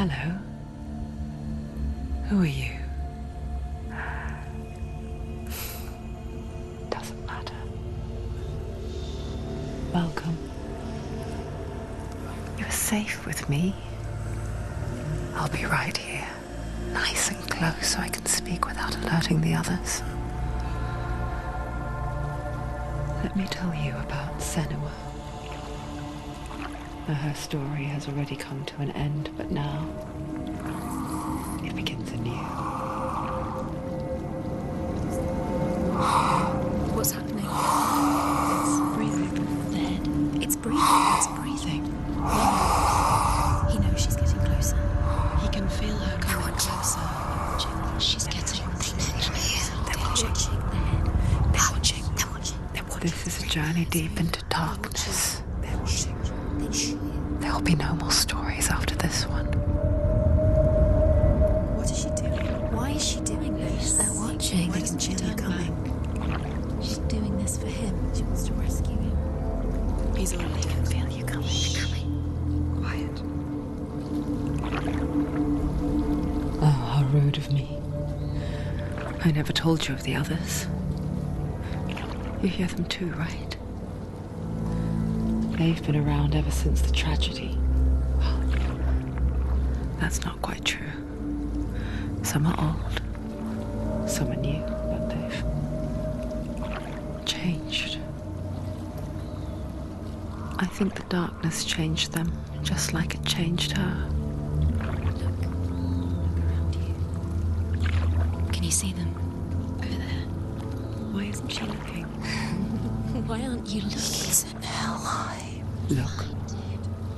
Hello. Who are you? Doesn't matter. Welcome. You're safe with me. I'll be right here, nice and close so I can speak without alerting the others. Let me tell you about Senua. Her story has already come to an end, but now it begins anew. What's happening? It's breathing. The head. It's breathing. It's breathing. He knows she's getting closer. He can feel her coming closer. She's getting closer. They're watching. The head. They're watching. They're watching. They're watching. This is a journey deep into darkness. They're watching. There will be no more stories after this one. What is she doing? Why is she doing this? They're watching. They can feel her coming. She's doing this for him. She wants to rescue him. He's already can feel you coming. Quiet. Oh, how rude of me. I never told you of the others. You hear them too, right? They've been around ever since the tragedy. Well, that's not quite true. Some are old, some are new, but they've changed. I think the darkness changed them, just like it changed her. Can you see them? Over there. Why isn't she looking? Why aren't you looking? He's in hell high. Look,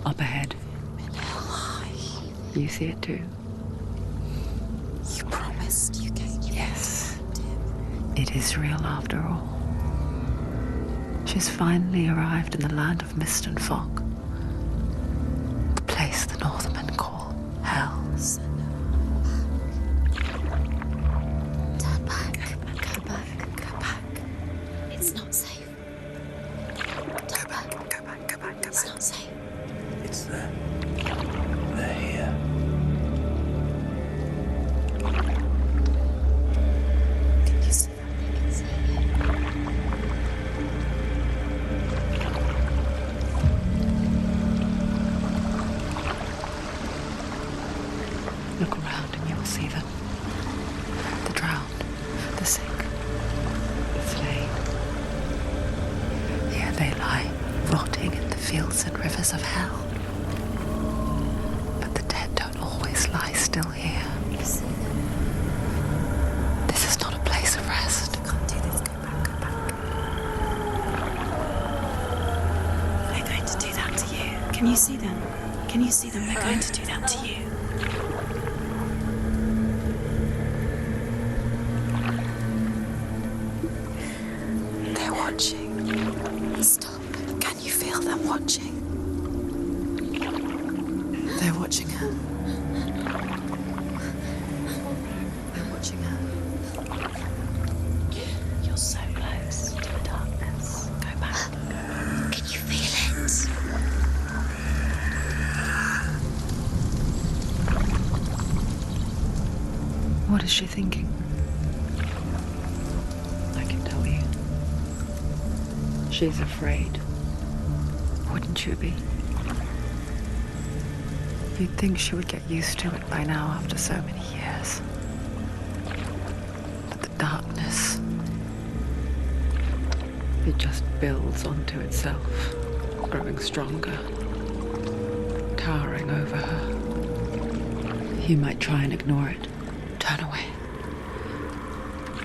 up ahead. In hell high. You see it too? You promised you gave you. Yes. It is real after all. She's finally arrived in the land of mist and fog. The place the Northmen call Hell. Turn back. Go back. Go back. It's not safe. Turn back. Go back. It's not safe. It's there. They're here. Can you see them? They can see you. Look around and you will see them. The drowned, the sick, the slain. Here they lie, rotting in the fields and rivers of hell. But the dead don't always lie still here. You see them? This is not a place of rest. You can't do this. Go back. Go back. They're going to do that to you. Can you see them? Can you see them? They're going to do that to you. They're watching. Stop. Can you feel them watching? They're watching her. They're watching her. You're so close to the darkness. Go back. Can you feel it? What is she thinking? I can tell you. She's afraid. Wouldn't you be? You'd think she would get used to it by now after so many years. But the darkness, it just builds onto itself, growing stronger, towering over her. You might try and ignore it, turn away.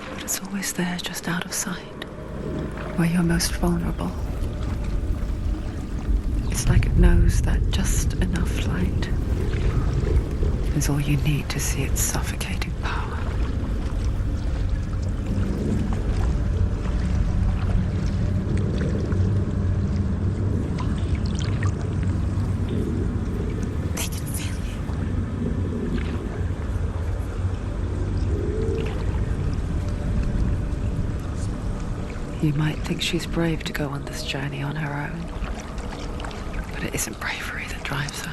But it's always there, just out of sight, where you're most vulnerable. It's like it knows that just enough light is all you need to see its suffocating power. They can feel you. You might think she's brave to go on this journey on her own, but it isn't bravery that drives her.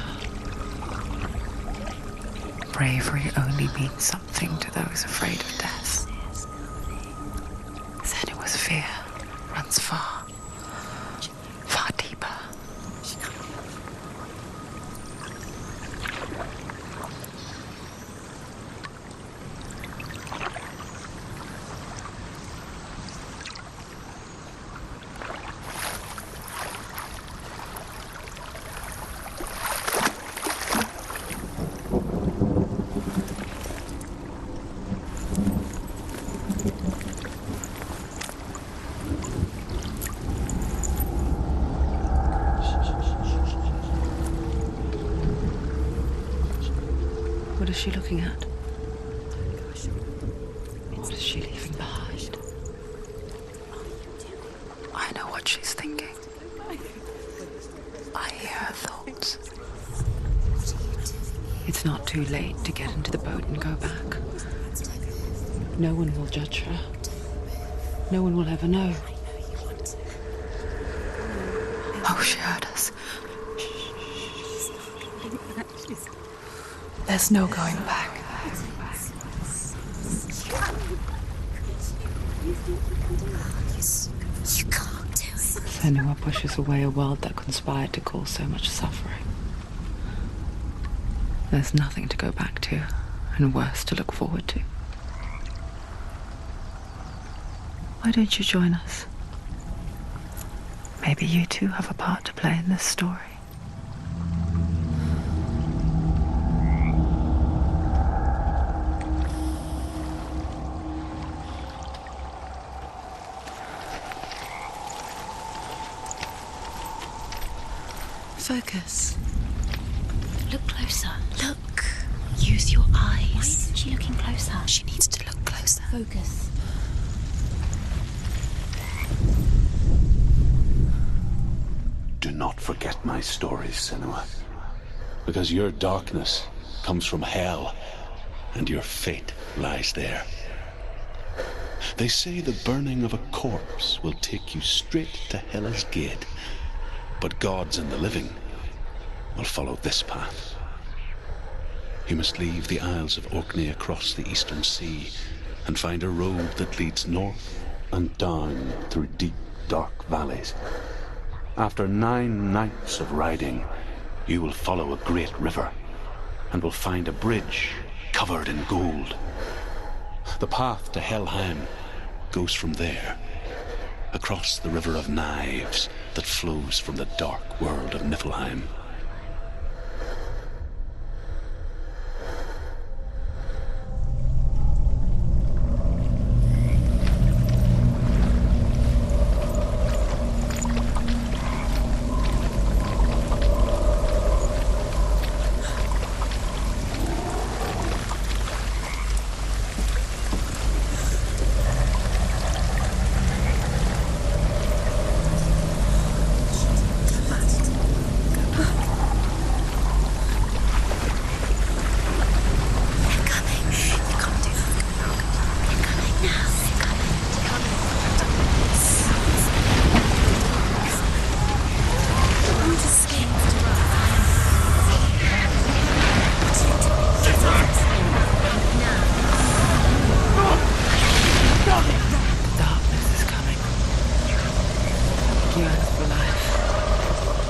bravery only means something to those afraid of death. Senua's fear runs far, far deeper. What is she looking at? What is she leaving behind? I know what she's thinking. I hear her thoughts. It's not too late to get into the boat and go back. No one will judge her. No one will ever know. Oh, she heard us. There's no going back. You can't do it. Senua pushes away a world that conspired to cause so much suffering. There's nothing to go back to, and worse to look forward to. Why don't you join us? Maybe you too have a part to play in this story. Focus. Look closer. Look. Use your eyes. Why isn't she looking closer? She needs to look closer. Focus. Do not forget my stories, Senua. Because your darkness comes from hell, and your fate lies there. They say the burning of a corpse will take you straight to Hela's gate, but gods and the living will follow this path. You must leave the Isles of Orkney across the eastern sea and find a road that leads north and down through deep, dark valleys. After 9 nights of riding, you will follow a great river and will find a bridge covered in gold. The path to Helheim goes from there, across the river of knives that flows from the dark world of Niflheim.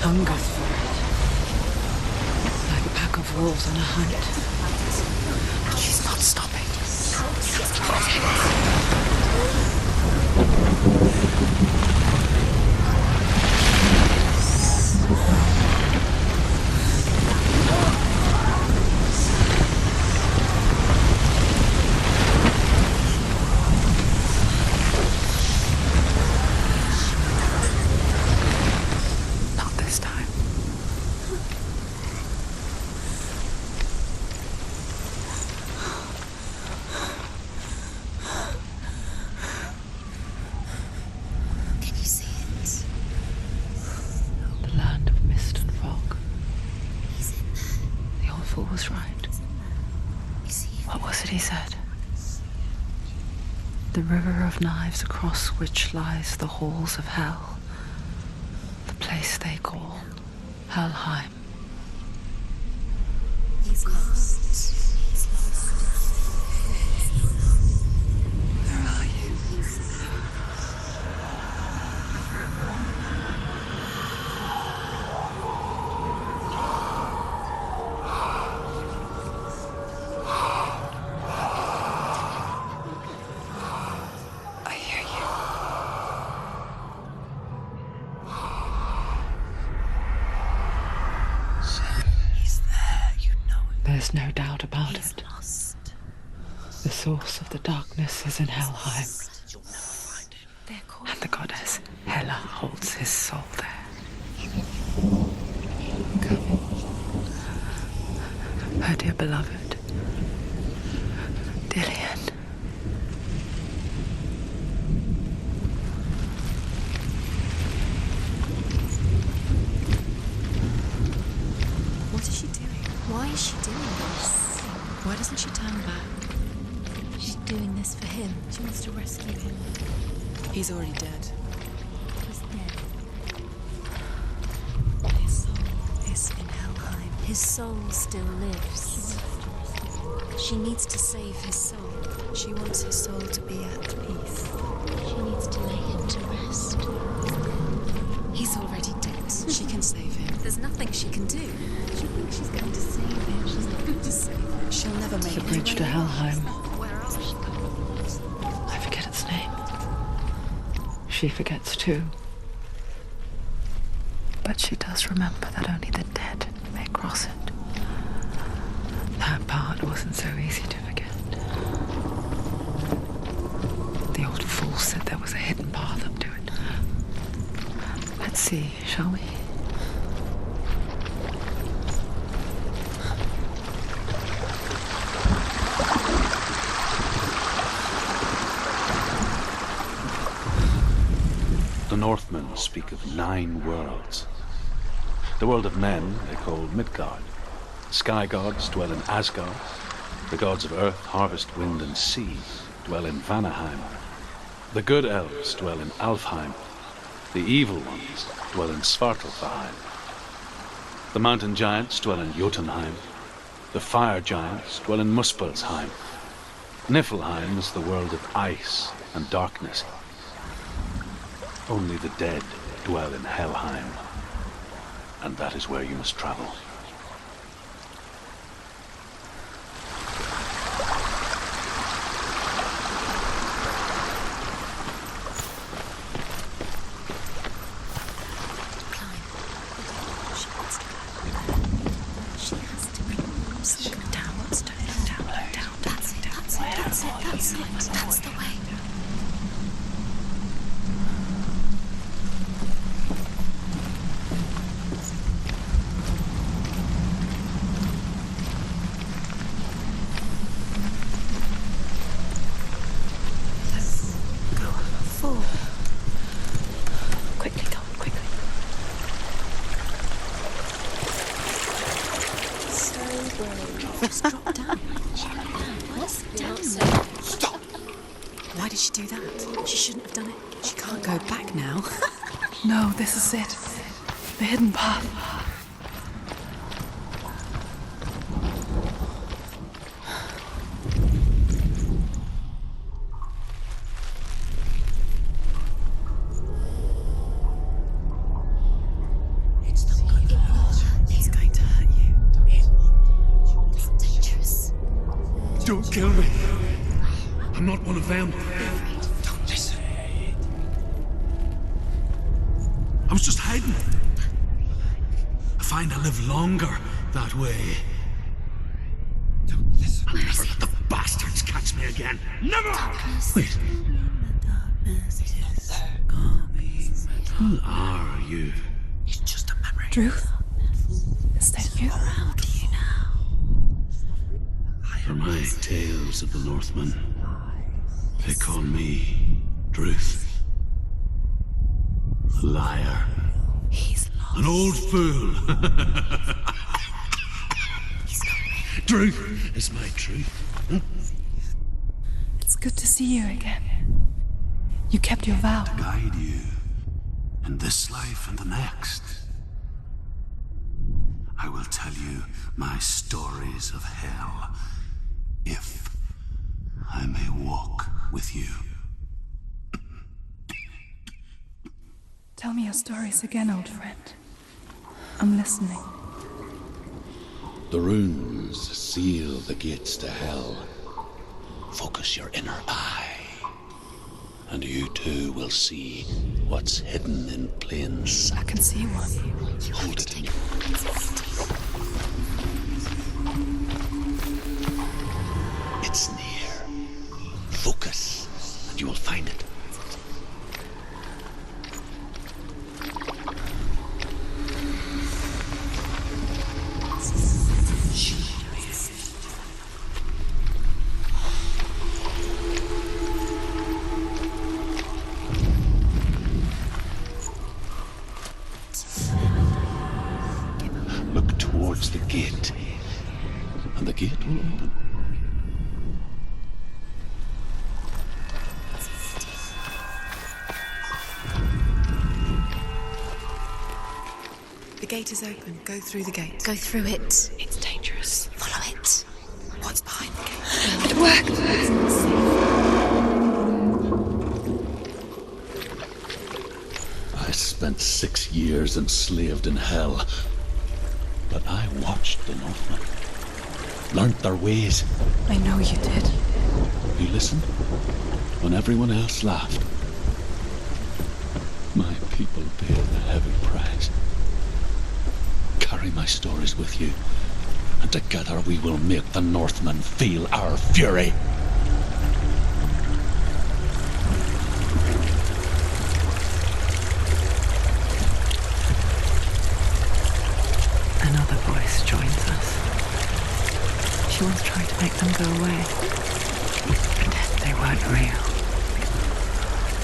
Hungers for it. Like a pack of wolves on a hunt. But she's not stopping. Not this time. Can you see it? The land of mist and fog. He's in there. The old fool was right. Is he? What was it he said? The river of knives across which lies the halls of hell. The place they call Helheim. He's lost. There's no doubt about He's it. lost. The source of the darkness is in Helheim, You'll never find him. They're called and the goddess Hela holds his soul there. Come. Her dear beloved, Dillian. What is she doing? Why is she doing this? Why doesn't she turn back? She's doing this for him. She wants to rescue him. He's already dead. He's dead. His soul is in Helheim. His soul still lives. She needs to save his soul. She wants his soul to be at peace. She needs to lay him to rest. He's already dead. She can save him. There's nothing she can do. She thinks she's going to save him. She's not going to save him. She'll never make The it. bridge to Helheim. Where are she? I forget its name. She forgets too. But she does remember that only the dead may cross it. That part wasn't so easy to forget. The old fool said there was a hidden path up to it. Let's see, shall we? The Northmen speak of 9 worlds. The world of men they call Midgard. Sky gods dwell in Asgard. The gods of earth, harvest, wind, and sea dwell in Vanaheim. The good elves dwell in Alfheim. The evil ones dwell in Svartalfheim. The mountain giants dwell in Jotunheim. The fire giants dwell in Muspelheim. Niflheim is the world of ice and darkness. Only the dead dwell in Helheim, and that is where you must travel. That's the way. Let's go forward. Quickly, go, quickly. So brave. Just drop down. What's down there? Stop! Why did she do that? She shouldn't have done it. She can't go back now. No, this is it. The hidden path. It's not going to hurt. It's going to hurt you. It's dangerous. Don't kill me. I'm not one of them. Don't listen. I was just hiding. I find I live longer that way. Don't listen. I'll never let the bastards catch me again. Never! Wait. Who are you? It's just a memory. Druth? Is that you? How do you now? For my tales of the Northmen, they call me Druth. A liar. He's lost. An old fool. He's not ready. Truth is my truth. It's good to see you again. You kept your vow. Guide you in this life and the next. I will tell you my stories of hell, if I may walk with you. Tell me your stories again, old friend. I'm listening. The runes seal the gates to hell. Focus your inner eye, and you too will see what's hidden in plain sight. I can see one. Hold it in your It's near. Focus, and you will find it. Look towards the gate, and the gate will open. The gate is open. Go through the gate. Go through it. It's dangerous. Follow it. What's behind the gate? It worked. I spent 6 years enslaved in hell, but I watched the Northmen, learnt their ways. I know you did. You listened when everyone else laughed. My people paid a heavy price. Carry my stories with you, and together we will make the Northmen feel our fury. Another voice joins us. She once tried to make them go away. Pretend they weren't real.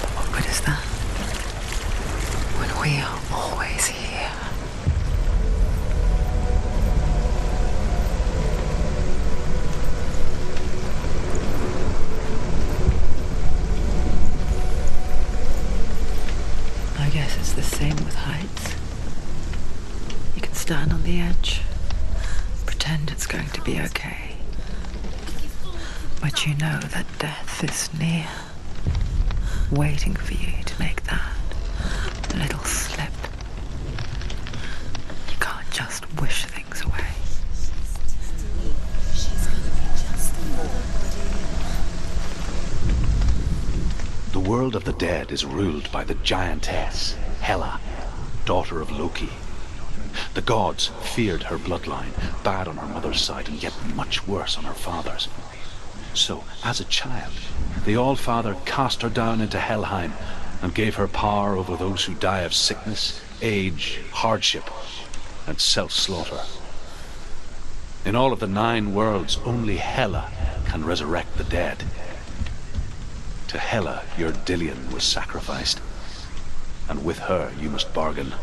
But what good is that? When we are always here. I guess it's the same with heights. You can stand on the edge, pretend it's going to be okay. But you know that death is near, waiting for you to make that little slip. You can't just wish things away. The world of the dead is ruled by the giantess, Hela, daughter of Loki. The gods feared her bloodline, bad on her mother's side and yet much worse on her father's. So, as a child, the All-Father cast her down into Helheim and gave her power over those who die of sickness, age, hardship, and self-slaughter. In all of the 9 worlds, only Hela can resurrect the dead. To Hela, your Dillion was sacrificed, and with her you must bargain.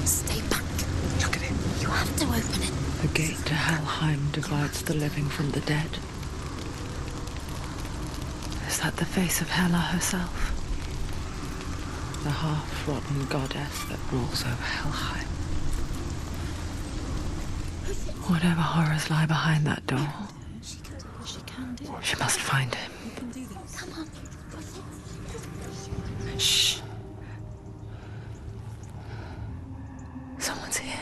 Stay back. Look at it. You have to open it. The gate to Helheim divides the living from the dead. Is that the face of Hela herself? The half-rotten goddess that rules over Helheim. Whatever horrors lie behind that door, she must find him. Come on. Shh. Someone's here.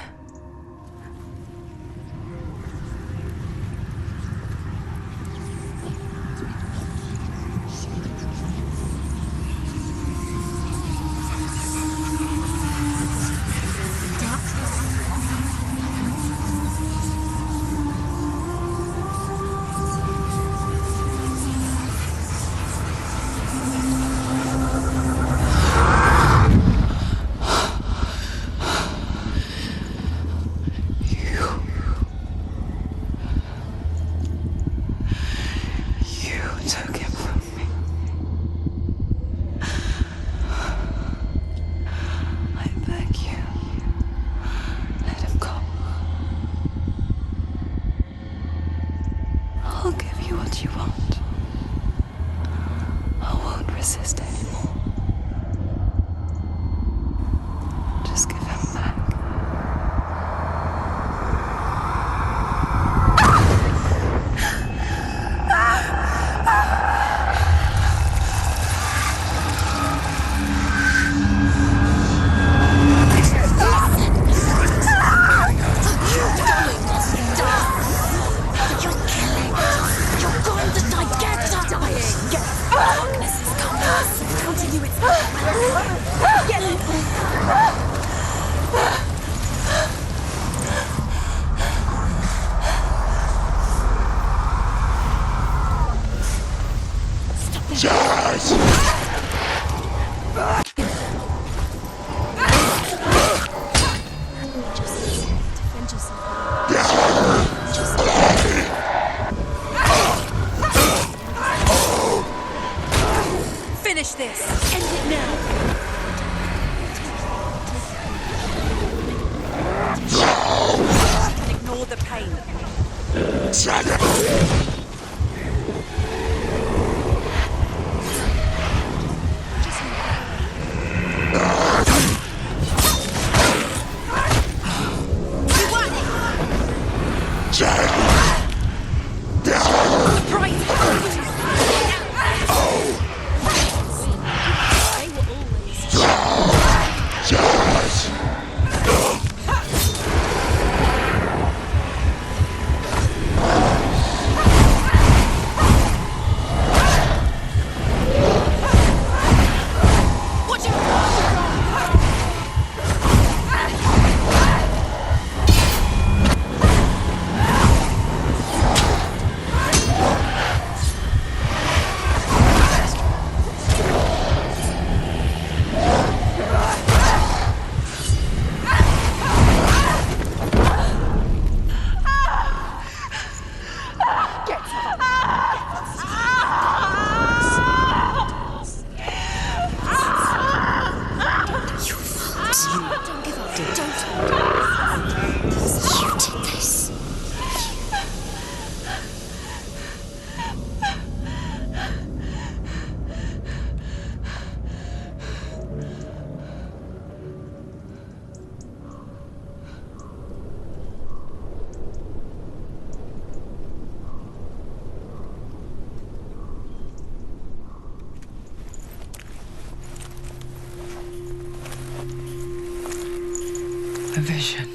A vision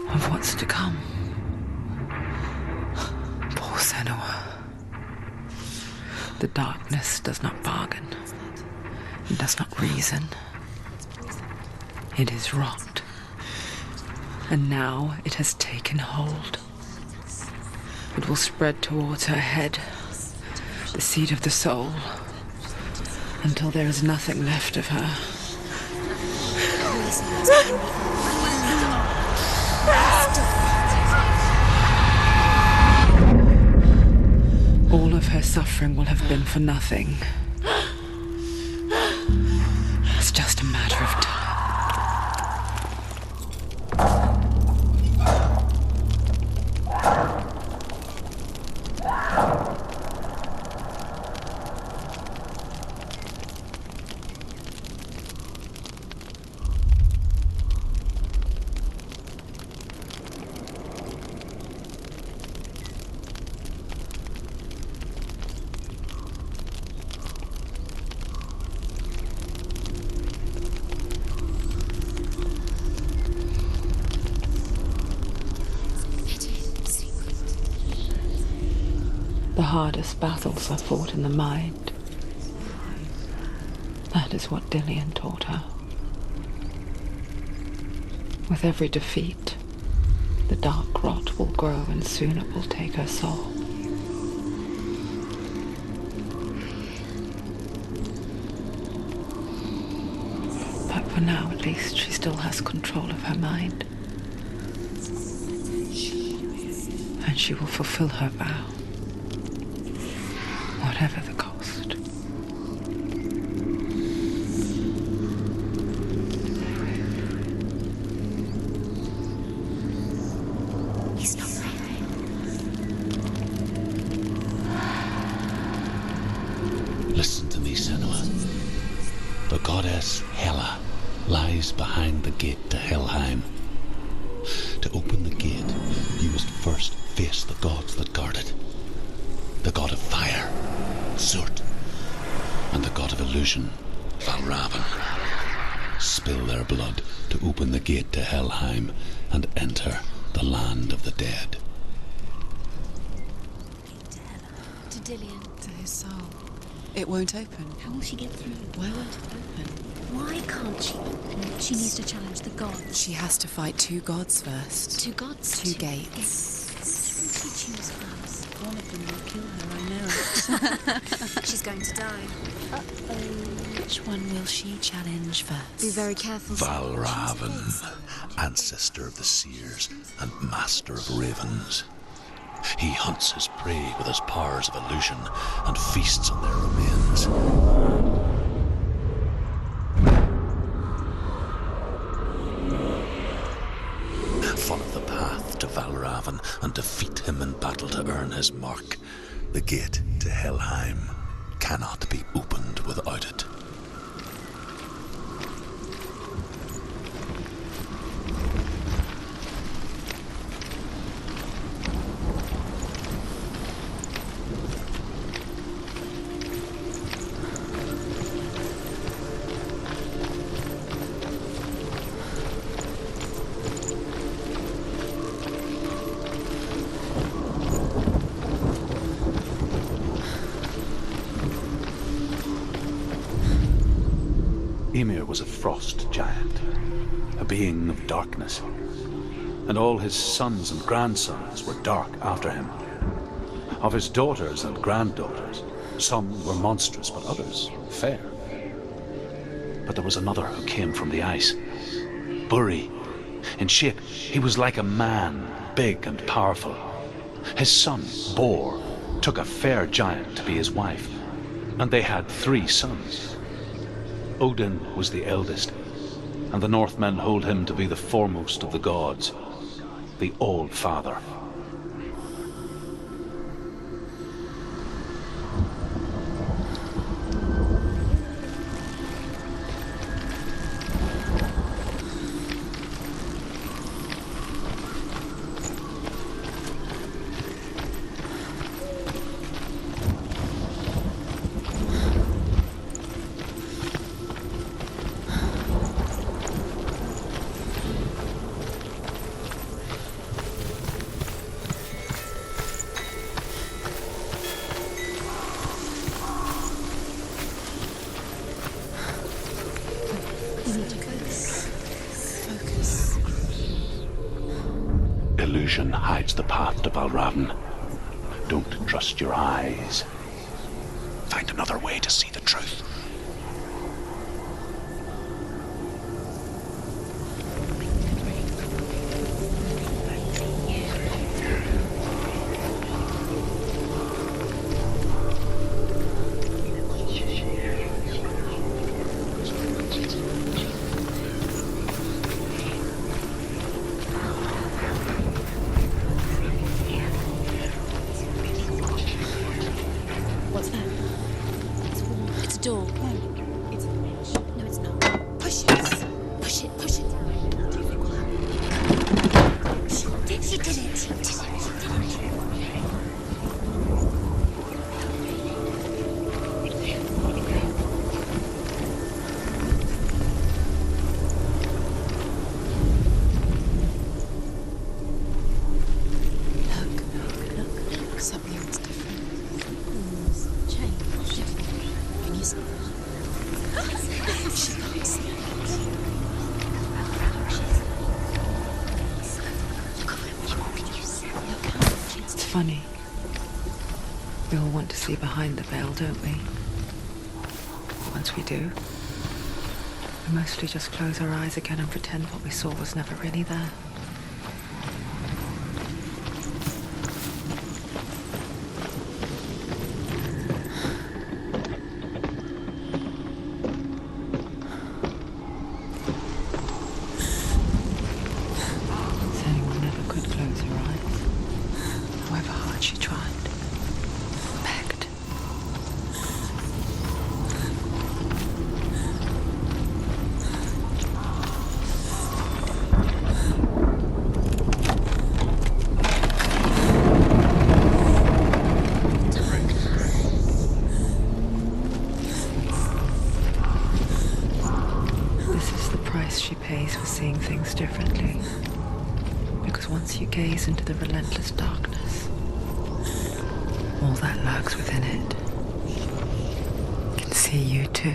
of what's to come. Poor Senua. The darkness does not bargain. It does not reason. It is rot. And now it has taken hold. It will spread towards her head, the seat of the soul, until there is nothing left of her. All of her suffering will have been for nothing. It's just a matter of time. The hardest battles are fought in the mind. That is what Dillian taught her. With every defeat, the dark rot will grow and soon it will take her soul. But for now, at least, she still has control of her mind. And she will fulfill her vow. Whatever the cost. He's not there. Listen to me, Senua. The goddess Hela lies behind the gate to Helheim. To open the gate, you must first face the gods that guard it. The god of fire, Surt, and the god of illusion, Valravan. Spill their blood to open the gate to Helheim and enter the land of the dead. To Hela. To Dillian. To his soul. It won't open. How will she get through? Why won't it open? Why can't she open it? She needs to challenge the gods. She has to fight two gods first. Two gods? Two gates. Which will she choose first? One of them will kill her, I know it. She's going to die. Which one will she challenge first? Be very careful. Valravan, ancestor of the seers and master of ravens. He hunts his prey with his powers of illusion and feasts on their remains. Fun of the path to Valravan and defeat him in battle to earn his mark. The gate to Helheim cannot be opened without it. Ymir was a frost giant, a being of darkness, and all his sons and grandsons were dark after him. Of his daughters and granddaughters, some were monstrous, but others fair. But there was another who came from the ice, Buri. In shape, he was like a man, big and powerful. His son, Bor, took a fair giant to be his wife, and they had 3 sons. Odin was the eldest, and the Northmen hold him to be the foremost of the gods, the All-Father. Illusion hides the path to Valravan. Don't trust your eyes. Find another way to see the truth. What's that? It's a door. No, it's not. Push it. Push it. Push it. What do you think will happen? She did it. She did it. She did it. Look, something's different. Change. Can you see? She can't see. It's funny. We all want to see behind the veil, don't we? Once we do, we mostly just close our eyes again and pretend what we saw was never really there. Senua never could close her eyes, however hard she tried, begged. This is the price she pays for seeing things differently. Because once you gaze into the relentless darkness, all that lurks within it can see you too.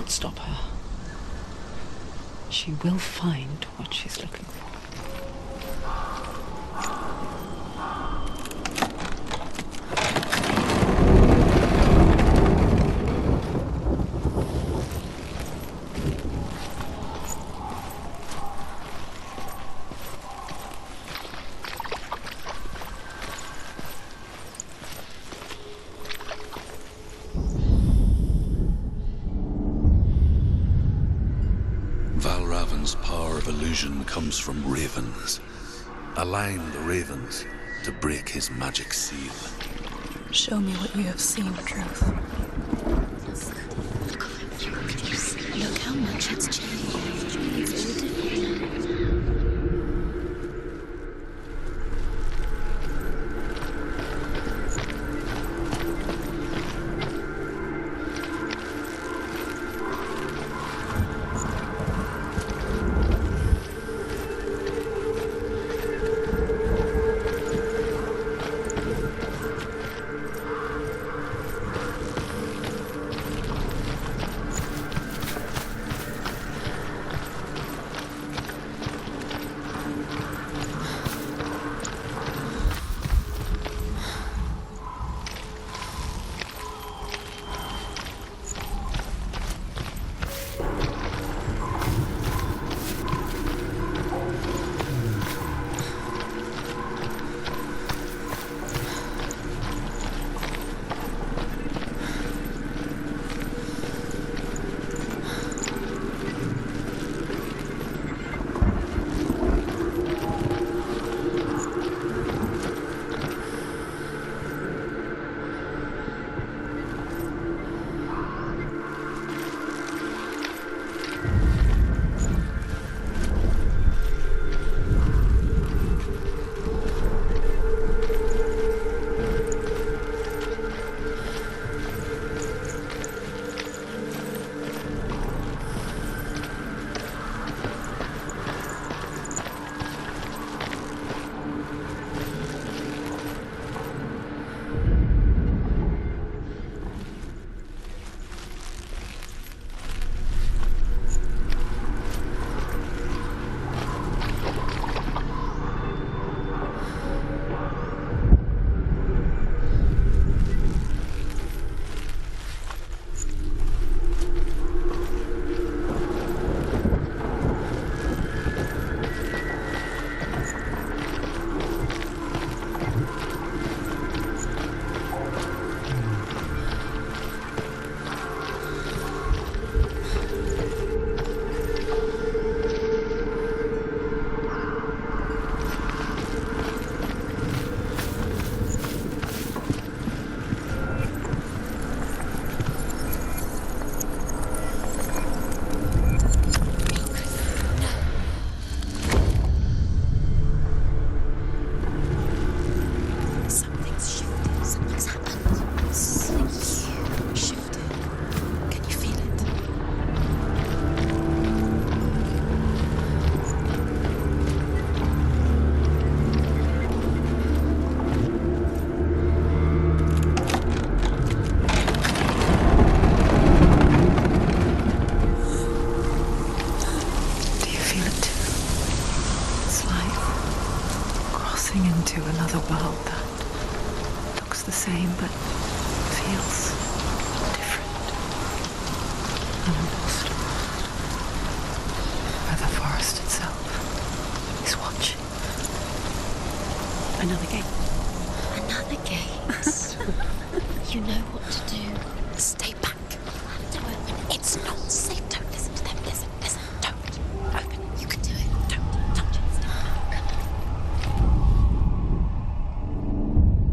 not stop her. She will find what she's looking for. Valravan's power of illusion comes from ravens. Align the ravens to break his magic seal. Show me what you have seen, Truth. Look how much it's changed. It's all different now. Another world that looks the same but feels different. Almost. Where the forest itself is watching. Another gate. Another gate. You know what to do. Stay back. Do it. It's not safe. Don't listen to them. Listen. Don't. Open it. You can do it. Don't touch it. Stay back.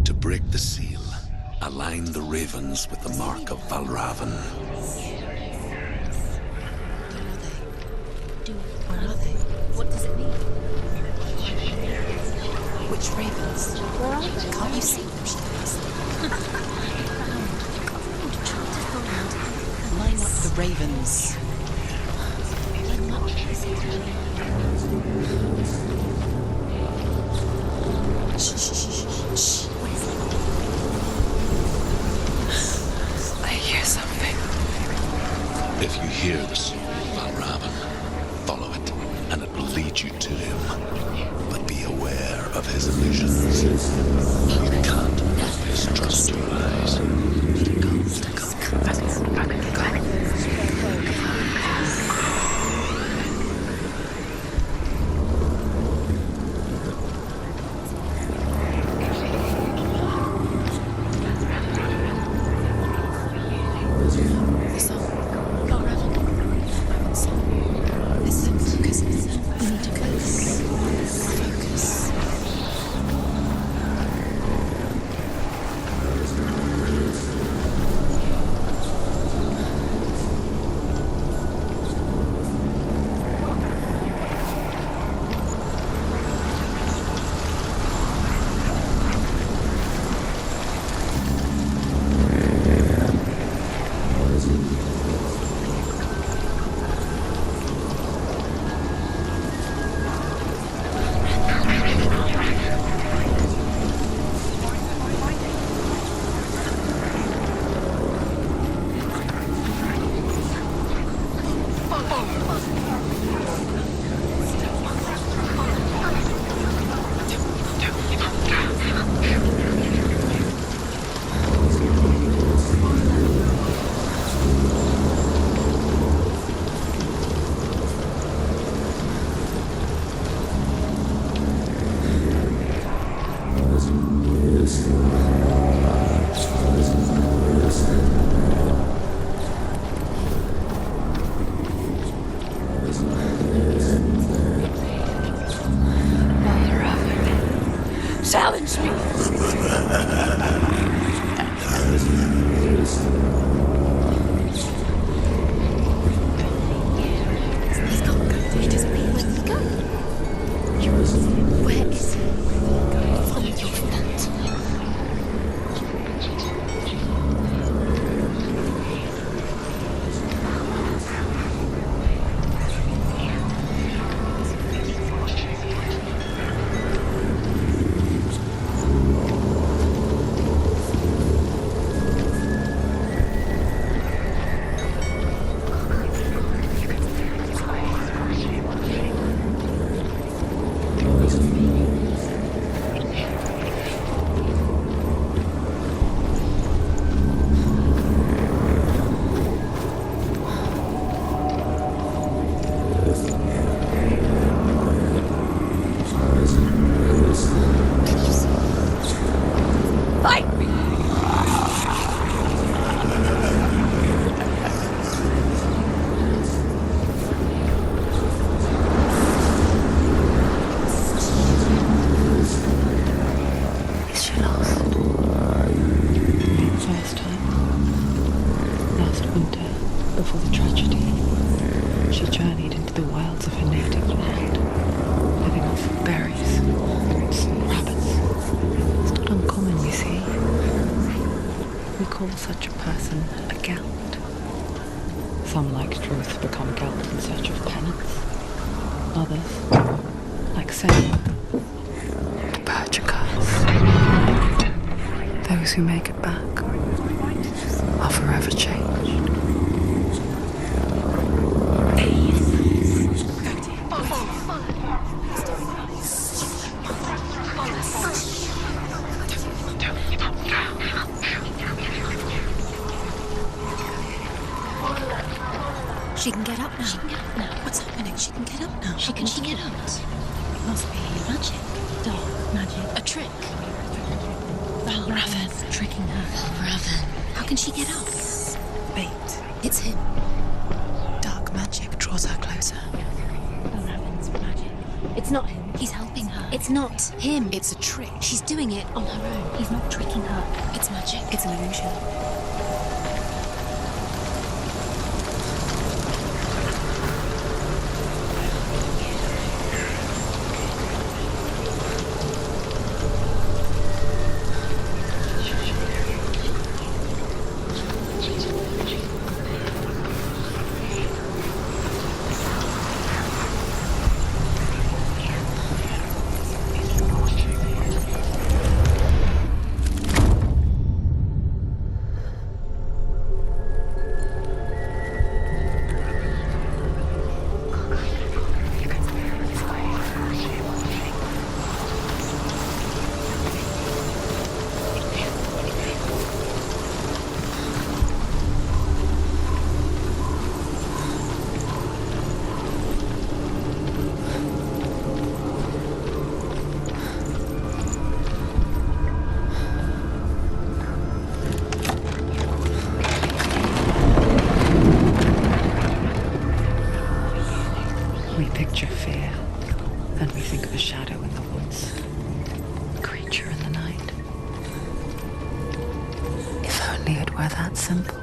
To break the seal, align the ravens with the mark of Valravan. Where are they? What does it mean? Which ravens? Where are they? Can't you see them? She knows. Line up the ravens. Shh. What is it? I hear something. If you hear the soul of Van Raven, follow it, and it will lead you to him. But be aware of his illusions. You can't always trust your eyes. Challenge me. He's gone. He doesn't mean where to go. Where is he? Follow your front. Before the tragedy, she journeyed into the wilds of her native land, living off of berries, roots, and rabbits. It's not uncommon, you see. We call such a person a Gelt. Some, like Truth, become Gelt in search of penance. Others, like Senua, the Purger curse. Those who make it back are forever changed. She can get up now. She can get up now. What's happening? She can get up now. How can she get out? It must be magic. Dark magic. A trick. Raven. Tricking her. Raven. How can she get out? Bait. It's him. Dark magic draws her closer. Raven's magic. It's not him. He's helping her. It's not him. It's a trick. She's doing it on her own. He's not tricking her. It's magic. It's an illusion. it were that simple.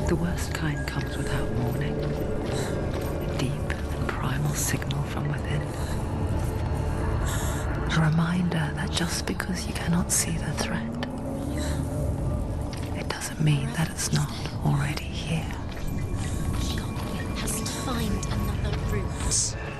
The worst kind comes without warning. A deep and primal signal from within. A reminder that just because you cannot see the threat, it doesn't mean that it's not already here. John has to find another route.